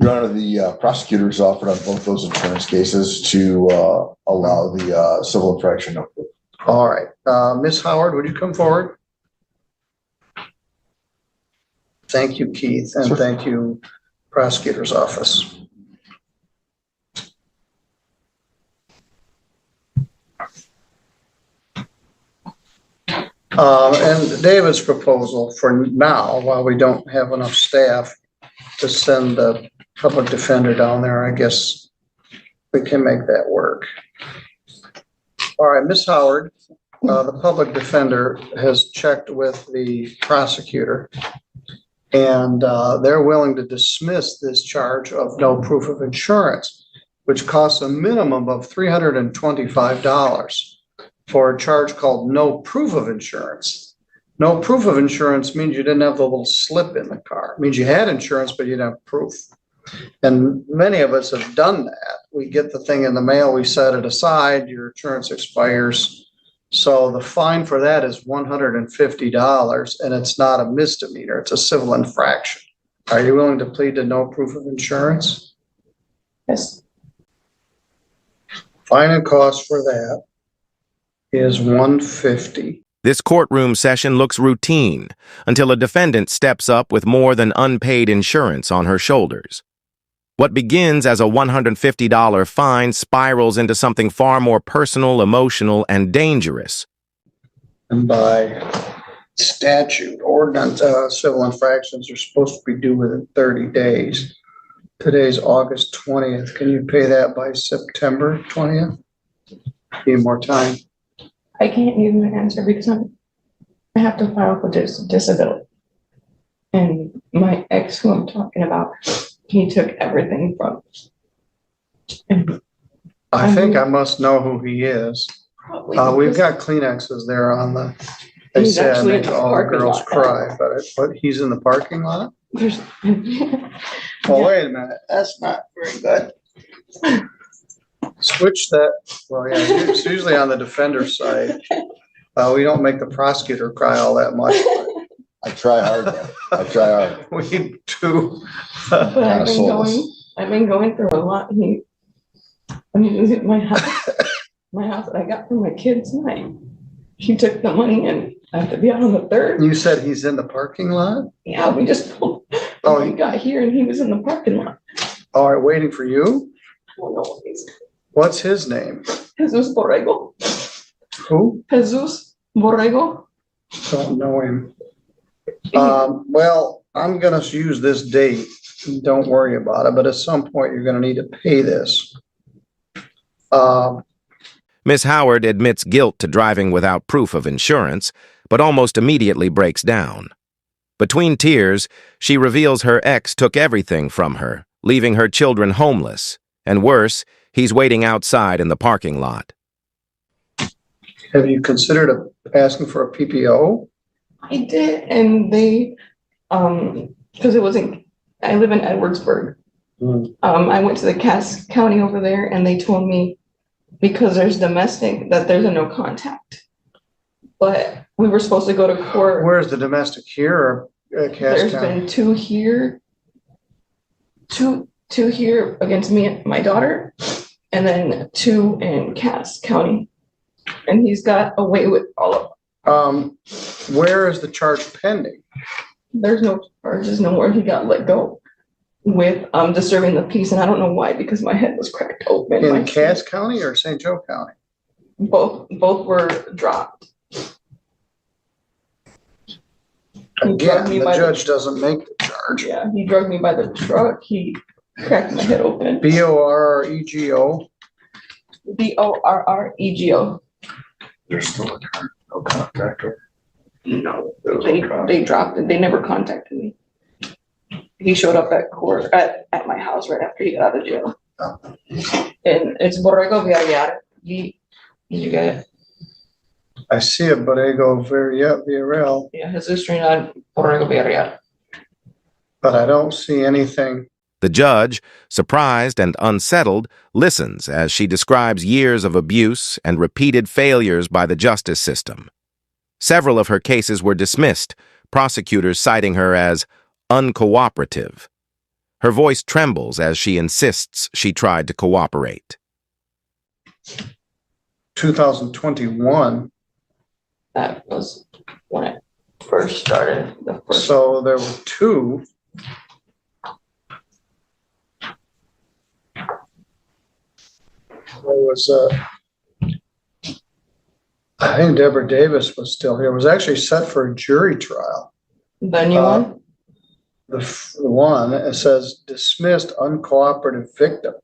Your Honor, the prosecutors offered on both those insurance cases to allow the civil infraction of proof. All right. Ms. Howard, would you come forward? Thank you, Keith, and Sure. thank you, prosecutor's office. And David's proposal for now, while we don't have enough staff to send the public defender down there, I guess we can make that work. All right, Ms. Howard, the public defender has checked with the prosecutor, and they're willing to dismiss this charge of no proof of insurance, which costs a minimum of $325 for a charge called no proof of insurance. No proof of insurance means you didn't have the little slip in the car. It means you had insurance, but you didn't have proof. And many of us have done that. We get the thing in the mail, we set it aside, your insurance expires. So the fine for that is $150, and it's not a misdemeanor, it's a civil infraction. Are you willing to plead to no proof of insurance? Yes. Fine and cost for that is $150. This courtroom session looks routine until a defendant steps up with more than unpaid insurance on her shoulders. What begins as a $150 fine spirals into something far more personal, emotional, and dangerous. And by statute, ordinance, civil infractions are supposed to be due within 30 days. Today's August 20th. Can you pay that by September 20th? Need more time. I can't give you an answer because I have to file for disability. And my ex, who I'm talking about, he took everything from me. I think I must know who he is. We've got Kleenexes there on the, they He's say I actually in make the all the parking girls lot cry, but he's in the parking lot? There's, Well, wait a minute, that's not very good. Switch that, well, yeah, it's usually on the defender side. We don't make the prosecutor cry all that much. I try hard, man. I try hard. We do. but Kinda soulless. I've been going through a lot. My house that I got from my kids tonight. He took the money and I have to be out on the 3rd. You said he's in the parking lot? Yeah, we just pulled. Oh, We got here and he was in the parking lot. All right, waiting for you? I don't know what he's. What's his name? Jesus Borrego. Who? Jesus Borrego. Don't know him. Well, I'm gonna use this date. Don't worry about it, but at some point you're gonna need to pay this. Miss Howard admits guilt to driving without proof of insurance, but almost immediately breaks down. Between tears, she reveals her ex took everything from her, leaving her children homeless, and worse, he's waiting outside in the parking lot. Have you considered asking for a PPO? I did, and they, because it wasn't, I live in Edwardsburg. I went to the Cass County over there and they told me because there's domestic that there's a no contact. But we were supposed to go to court. Where's the domestic here or Cass There's County? been two here against me and my daughter, and then 2 in Cass County. And he's got away with all of them. Where is the charge pending? There's no charges, nowhere. He got let go with disturbing the peace, and I don't know why, because my head was cracked open. In Cass County or St. Joe County? Both were dropped. Again, the judge doesn't make the charge. Yeah, he drugged me by the truck. He cracked my head open. BORREGO. BORREGO. There's still no contact. No, they dropped it. They never contacted me. He showed up at court at my house right after he got out of jail. And it's Borrego Villarreal. Did you get it? I see it, Borrego Villarreal, Yeah, Jesus Trinidad Borrego Villarreal. but I don't see anything. The judge, surprised and unsettled, listens as she describes years of abuse and repeated failures by the justice system. Several of her cases were dismissed, prosecutors citing her as uncooperative. Her voice trembles as she insists she tried to cooperate. 2021. That was when it first started. The first. So there were two. There was, I think Deborah Davis was still here. It was actually set for a jury trial. The new one? The one, it says dismissed uncooperative victim.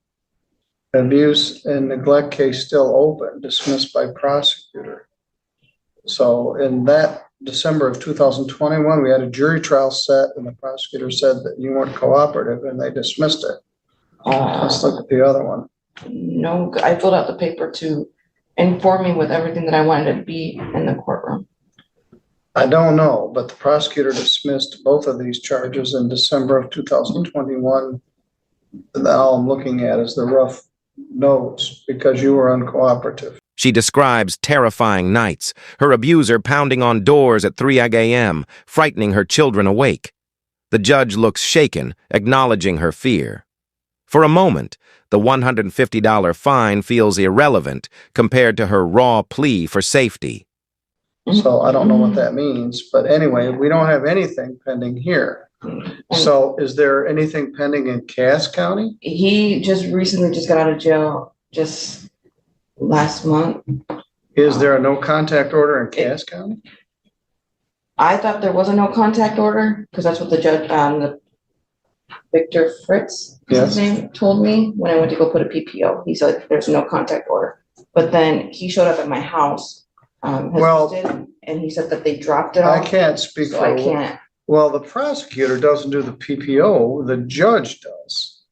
Abuse and neglect case still open, dismissed by prosecutor. So in that December of 2021, we had a jury trial set and the prosecutor said that you weren't cooperative and they dismissed it. Let's look at the other one. No, I filled out the paper to inform me with everything that I wanted to be in the courtroom. I don't know, but the prosecutor dismissed both of these charges in December of 2021. All I'm looking at is the rough notes because you were uncooperative. She describes terrifying nights, her abuser pounding on doors at 3 a.m., frightening her children awake. The judge looks shaken, acknowledging her fear. For a moment, the $150 fine feels irrelevant compared to her raw plea for safety. So I don't know what that means, but anyway, we don't have anything pending here. So is there anything pending in Cass County? He just recently just got out of jail just last month. Is there a no contact order in Cass County? I thought there was a no contact order because that's what the judge, the Victor Fritz, Yes. his name, told me when I went to go put a PPO. He said there's no contact order. But then he showed up at my house, Well, and he said that they dropped it I off. can't speak So for. I can't. Well, the prosecutor doesn't do the PPO, the judge does.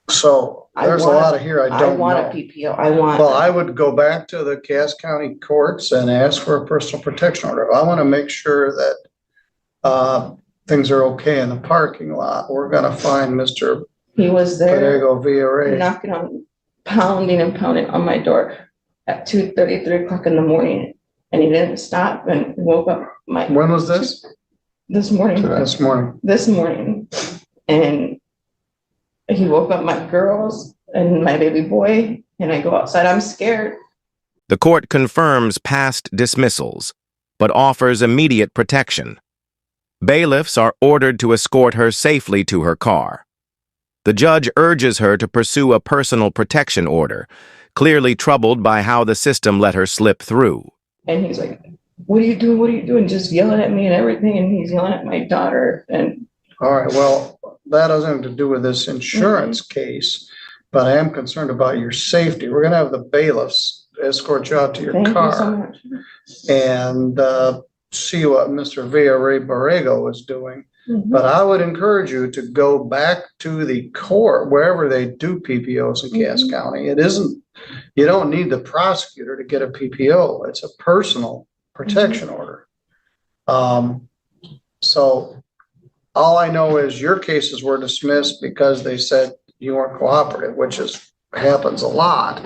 So there's a lot of here I I don't want a know. PPO. I want. Well, I would go back to the Cass County courts and ask for a personal protection order. I want to make sure that things are okay in the parking lot. We're gonna find Mr. He was there Pedego Villarreal. knocking on, pounding and pounding on my door at 2:30, 3 o'clock in the morning. And he didn't stop and woke up my. When was this? This morning. This morning. This morning. And he woke up my girls and my baby boy, and I go outside. I'm scared. The court confirms past dismissals, but offers immediate protection. Bailiffs are ordered to escort her safely to her car. The judge urges her to pursue a personal protection order, clearly troubled by how the system let her slip through. And he's like, what are you doing? What are you doing? Just yelling at me and everything. And he's yelling at my daughter. And All right, well, that doesn't have to do with this insurance case, but I am concerned about your safety. We're gonna have the bailiffs escort you out to your thank you so car much. and see what Mr. Villarreal Borrego is doing. Mhm. But I would encourage you to go back to the court, wherever they do PPOs in Cass Mhm. County. It isn't, you don't need the prosecutor to get a PPO. It's a personal protection order. So all I know is your cases were dismissed because they said you weren't cooperative, which happens a lot.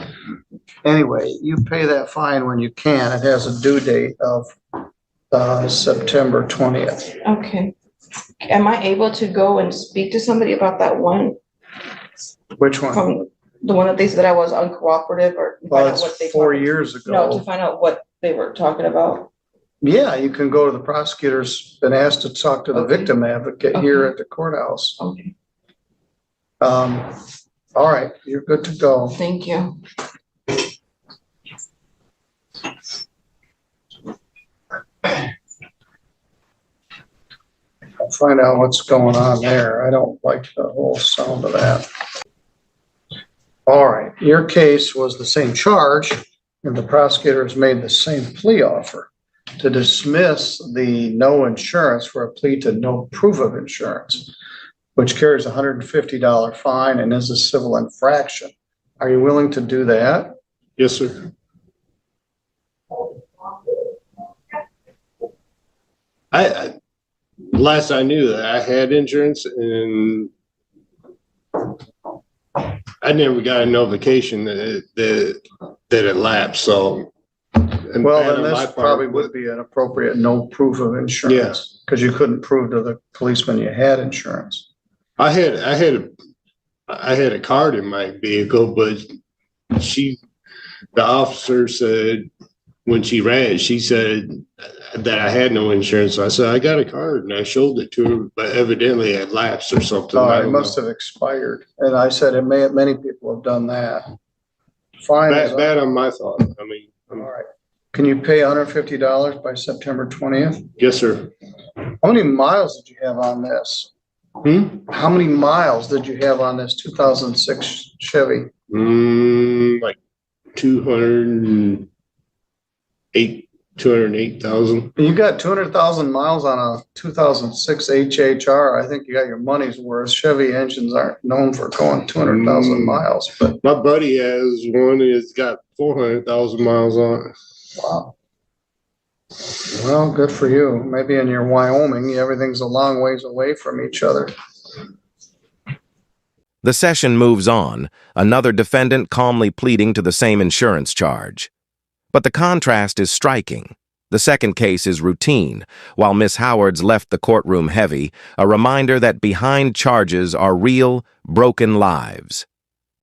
Anyway, you pay that fine when you can. It has a due date of September 20th. Okay. Am I able to go and speak to somebody about that one Which one? from the one that they said I was uncooperative or find Well, out what they it's 4 talked- years No, to ago. find out what they were talking about. Yeah, you can go to the prosecutors and ask to talk to the Okay. victim advocate here Okay. at the courthouse. Okay, All right, you're good to go. thank you. I'll find out what's going on there. I don't like the whole sound of that. All right, your case was the same charge and the prosecutors made the same plea offer to dismiss the no insurance for a plea to no proof of insurance, which carries a $150 fine and is a civil infraction. Are you willing to do that? Yes, sir. I last I knew that I had insurance and I never got a notification that it lapsed. So and Well, bad then on my this probably part, would be an appropriate no proof of insurance. Cause you couldn't prove to the policeman you had insurance. I had a card in my vehicle, but the officer said, when she ran, she said that I had no insurance. So I said, I got a card, and I showed it to her, but evidently it had lapsed or something. I It don't must know. have expired. And I said, many people have done that. Fine. Bad on my thought. I mean, All right. Can you pay $150 by September 20th? yes, sir. How many miles did you have on this? How many miles did you have on this 2006 Chevy? Like 208,000. You got 200,000 miles on a 2006 HHR. I think you got your money's worth. Chevy engines aren't known for going 200,000 miles, but My buddy has one that's got 400,000 miles on it. wow. Well, good for you. Maybe in your Wyoming, everything's a long ways away from each other. The session moves on, another defendant calmly pleading to the same insurance charge. But the contrast is striking. The second case is routine, while Miss Howard's left the courtroom heavy, a reminder that behind charges are real, broken lives.